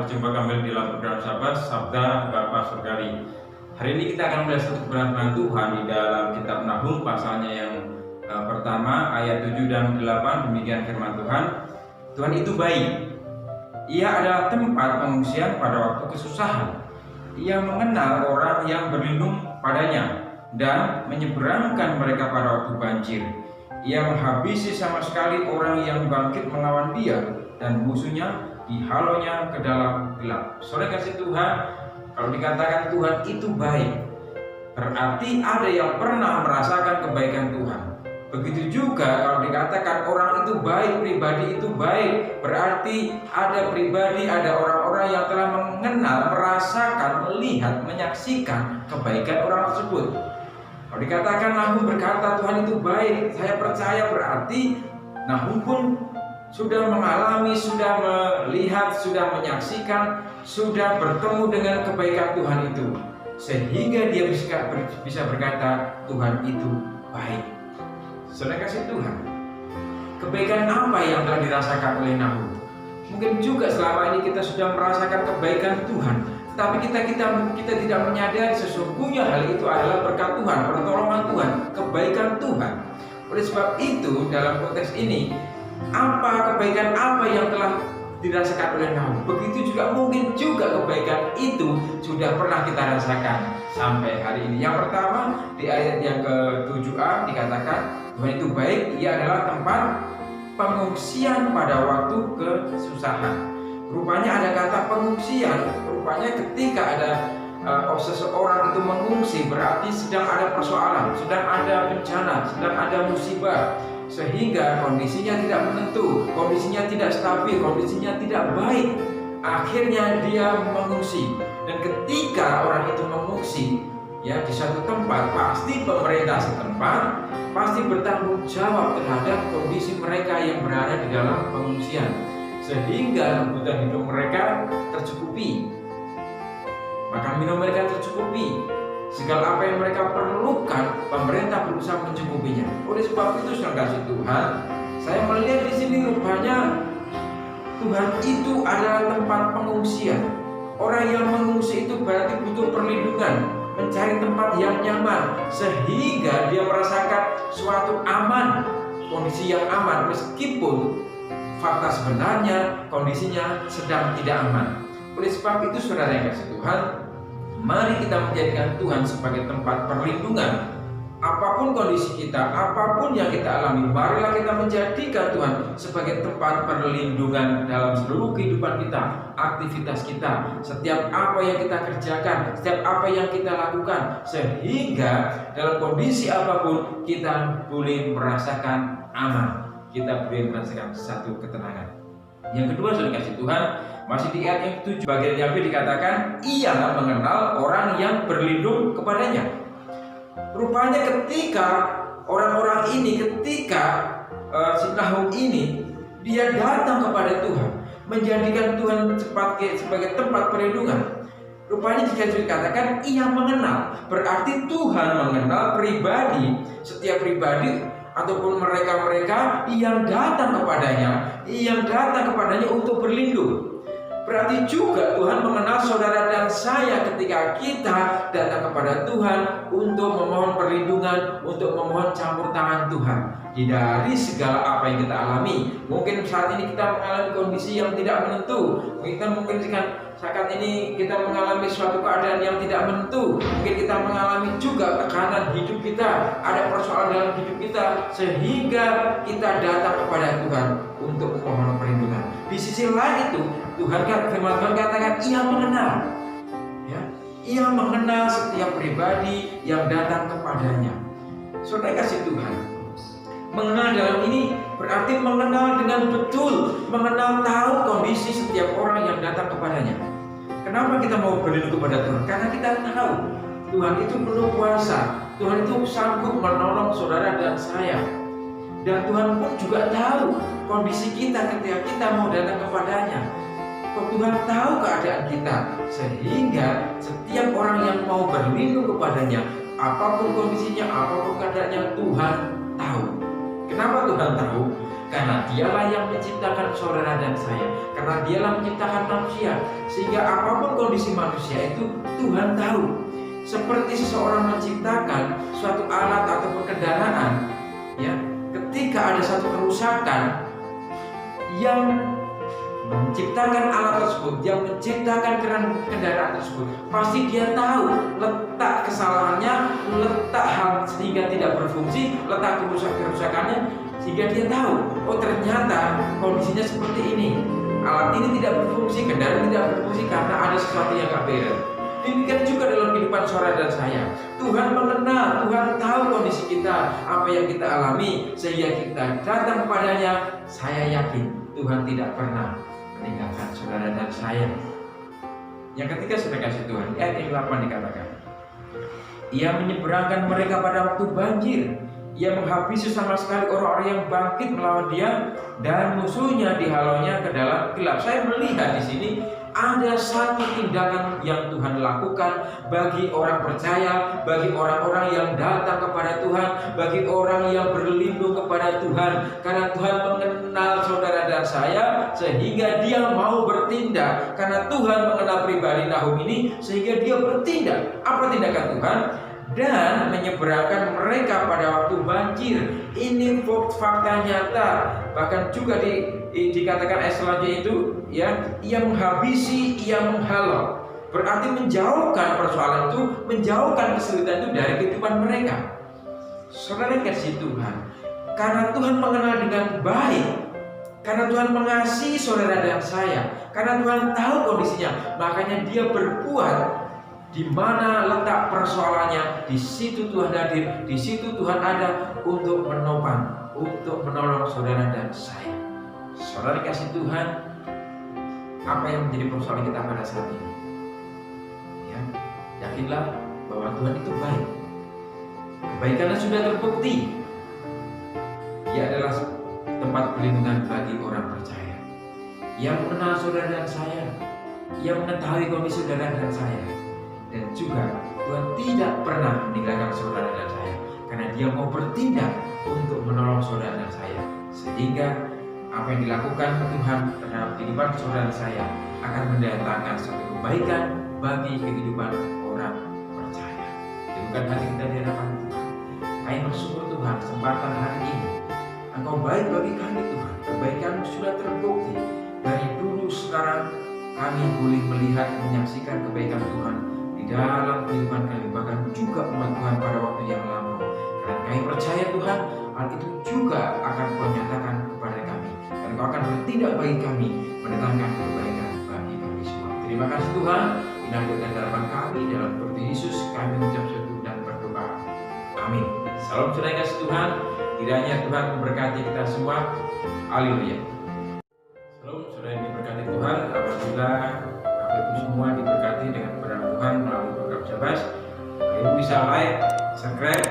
Berjumpa kembali di dalam program Sahabat Sabda Bapa Surgawi. Hari ini kita akan melihat satu kebenaran Tuhan di dalam kitab Nahum, pasalnya yang pertama ayat 7 dan 8. Demikian firman Tuhan. Tuhan itu baik. Ia adalah tempat pengungsian pada waktu kesusahan. Ia mengenal orang yang berlindung padanya dan menyeberangkan mereka pada waktu banjir. Ia menghabisi sama sekali orang yang bangkit melawan dia, dan musuhnya dihalonya ke dalam gelap. Saudara kasih Tuhan, kalau dikatakan Tuhan itu baik, berarti ada yang pernah merasakan kebaikan Tuhan. Begitu juga kalau dikatakan orang itu baik, pribadi itu baik, berarti ada pribadi, ada orang-orang yang telah mengenal, merasakan, melihat, menyaksikan kebaikan orang tersebut. Kalau dikatakan Nahum berkata Tuhan itu baik, saya percaya berarti Nahum pun sudah mengalami, sudah melihat, sudah menyaksikan, sudah bertemu dengan kebaikan Tuhan itu, sehingga dia bisa berkata Tuhan itu baik. Saudara kasih Tuhan, kebaikan apa yang telah dirasakan oleh Nahum? Mungkin juga selama ini kita sudah merasakan kebaikan Tuhan, tapi kita tidak menyadari sesungguhnya hal itu adalah berkat Tuhan, pertolongan Tuhan, kebaikan Tuhan. Oleh sebab itu dalam konteks ini, apa kebaikan apa yang telah dirasakan oleh Nahum, begitu juga mungkin juga kebaikan itu sudah pernah kita rasakan sampai hari ini. Yang pertama di ayat yang ke-7a dikatakan Tuhan itu baik, ia adalah tempat pengungsian pada waktu kesusahan. Rupanya ada kata pengungsian, rupanya ketika ada seseorang itu mengungsi berarti sedang ada persoalan, sedang ada bencana, sedang ada musibah, sehingga kondisinya tidak menentu, kondisinya tidak stabil, kondisinya tidak baik. Akhirnya dia mengungsi, dan ketika orang itu mengungsi ya di satu tempat, pasti pemerintah setempat pasti bertanggung jawab terhadap kondisi mereka yang berada di dalam pengungsian, sehingga kebutuhan hidup mereka tercukupi, makan minum mereka tercukupi, segala apa yang mereka perlukan pemerintah berusaha mencukupinya. Oleh sebab itu saudara kasih Tuhan, saya melihat di sini rupanya Tuhan itu adalah tempat pengungsian. Orang yang mengungsi itu berarti butuh perlindungan, mencari tempat yang nyaman, sehingga dia merasakan suatu aman, kondisi yang aman, meskipun fakta sebenarnya kondisinya sedang tidak aman. Oleh sebab itu saudara yang kasih Tuhan, mari kita menjadikan Tuhan sebagai tempat perlindungan. Apapun kondisi kita, apapun yang kita alami, marilah kita menjadikan Tuhan sebagai tempat perlindungan dalam seluruh kehidupan kita, aktivitas kita, setiap apa yang kita kerjakan, setiap apa yang kita lakukan, sehingga dalam kondisi apapun kita boleh merasakan aman, kita boleh merasakan satu ketenangan. Yang kedua, saudara kasih Tuhan, masih di ayat yang 7 bagian yang B dikatakan ia mengenal orang yang berlindung kepadanya. Rupanya ketika orang-orang ini, ketika si Nahum ini, dia datang kepada Tuhan, menjadikan Tuhan sebagai tempat perlindungan. Rupanya jika dikatakan ia mengenal, berarti Tuhan mengenal pribadi, setiap pribadi ataupun mereka-mereka yang datang kepadanya untuk berlindung. Berarti juga Tuhan mengenal saudara dan saya ketika kita datang kepada Tuhan untuk memohon perlindungan, untuk memohon campur tangan Tuhan dari segala apa yang kita alami. Mungkin saat ini kita mengalami kondisi yang tidak menentu, mungkin saat ini kita mengalami suatu keadaan yang tidak menentu, mungkin kita mengalami juga tekanan hidup kita, ada persoalan dalam hidup kita, sehingga kita datang kepada Tuhan untuk memohon perlindungan. Di sisi lain itu firman Tuhan katakan ia mengenal, ya, ia mengenal setiap pribadi yang datang kepadanya. Saudara kasih Tuhan, mengenal dalam ini berarti mengenal dengan betul, mengenal tahu kondisi setiap orang yang datang kepadanya. Kenapa kita mau berlindung kepada Tuhan? Karena kita tahu Tuhan itu penuh kuasa, Tuhan itu sanggup menolong saudara dan saya. Dan Tuhan pun juga tahu kondisi kita ketika kita mau datang kepadanya. Tuhan tahu keadaan kita, sehingga setiap orang yang mau berlindung kepadanya, apapun kondisinya, apapun keadaannya, Tuhan tahu. Kenapa Tuhan tahu? Karena dialah yang menciptakan saudara dan saya. Karena dialah menciptakan manusia. Sehingga apapun kondisi manusia itu Tuhan tahu. Seperti seseorang menciptakan suatu alat ataupun kendaraan, ya, ketika ada satu kerusakan, yang menciptakan alat tersebut, yang menciptakan kendaraan tersebut, pasti dia tahu letak kesalahannya, letak hal sehingga tidak berfungsi, letak kerusakannya, sehingga dia tahu, oh ternyata kondisinya seperti ini, alat ini tidak berfungsi, kendaraan tidak berfungsi karena ada sesuatu yang gak beres. Demikian juga dalam kehidupan saudara dan saya. Tuhan mengenal, Tuhan tahu kondisi kita, apa yang kita alami, sehingga kita datang kepadanya. Saya yakin Tuhan tidak pernah meninggalkan saudara dan saya. Yang ketiga, saudara kasih Tuhan, di ayat yang 8 dikatakan, Ia menyeberangkan mereka pada waktu banjir. Ia menghabisi sama sekali orang-orang yang bangkit melawan dia, dan musuhnya dihalaunya ke dalam gelap. Saya melihat di sini ada satu tindakan yang Tuhan lakukan bagi orang percaya, bagi orang-orang yang datang kepada Tuhan, bagi orang yang berlindung kepada Tuhan. Karena Tuhan mengenal saudara dan saya, sehingga dia mau bertindak. Karena Tuhan mengenal pribadi Nahum ini, sehingga dia bertindak. Apa tindakan Tuhan? Dan menyeberangkan mereka pada waktu banjir. Ini fakta nyata. Bahkan juga dikatakan ayat selanjutnya itu, ya, ia menghabisi, ia menghalau. Berarti menjauhkan persoalan itu, menjauhkan kesulitan itu dari kehidupan mereka. Saudara kasih Tuhan, karena Tuhan mengenal dengan baik, karena Tuhan mengasihi saudara dan saya, karena Tuhan tahu kondisinya, makanya dia berbuat. Di mana letak persoalannya, di situ Tuhan hadir, di situ Tuhan ada untuk menopang, untuk menolong saudara dan saya. Saudara kasih Tuhan, apa yang menjadi persoalan kita pada saat ini? Ya, yakinlah bahwa Tuhan itu baik. Kebaikannya sudah terbukti. Ia adalah tempat perlindungan bagi orang percaya. Ia mengenal saudara dan saya. Ia mengetahui kondisi saudara dan saya. Dan juga Tuhan tidak pernah meninggalkan saudara dan saya, karena dia mau bertindak untuk menolong saudara dan saya. Sehingga apa yang dilakukan Tuhan terhadap kehidupan saudara dan saya akan mendatangkan suatu kebaikan bagi kehidupan orang percaya. Bukan hati kita di hadapan Tuhan. Kami bersyukur Tuhan, kesempatan hari ini Engkau baik bagi kami Tuhan. Kebaikan sudah terbukti dari dulu sekarang. Kami boleh melihat, menyaksikan kebaikan Tuhan dalam kehidupan kami, bahkan juga umat Tuhan pada waktu yang lama. Karena kami percaya Tuhan, hal itu juga akan Kau nyatakan kepada kami, dan Kau akan bertindak bagi kami, mendatangkan kebaikan bagi kami semua. Terima kasih Tuhan. Inilah dan harapan kami dalam Tuhan Yesus, kami mengucap syukur dan berdoa. Amin. Salam saudara kasih Tuhan. Kiranya Tuhan memberkati kita semua. Haleluya. Salam saudara yang diberkati Tuhan. Apabila Bapak semua diberkati dengan Tuhan melalui program Syabas, Ibu bisa like, subscribe,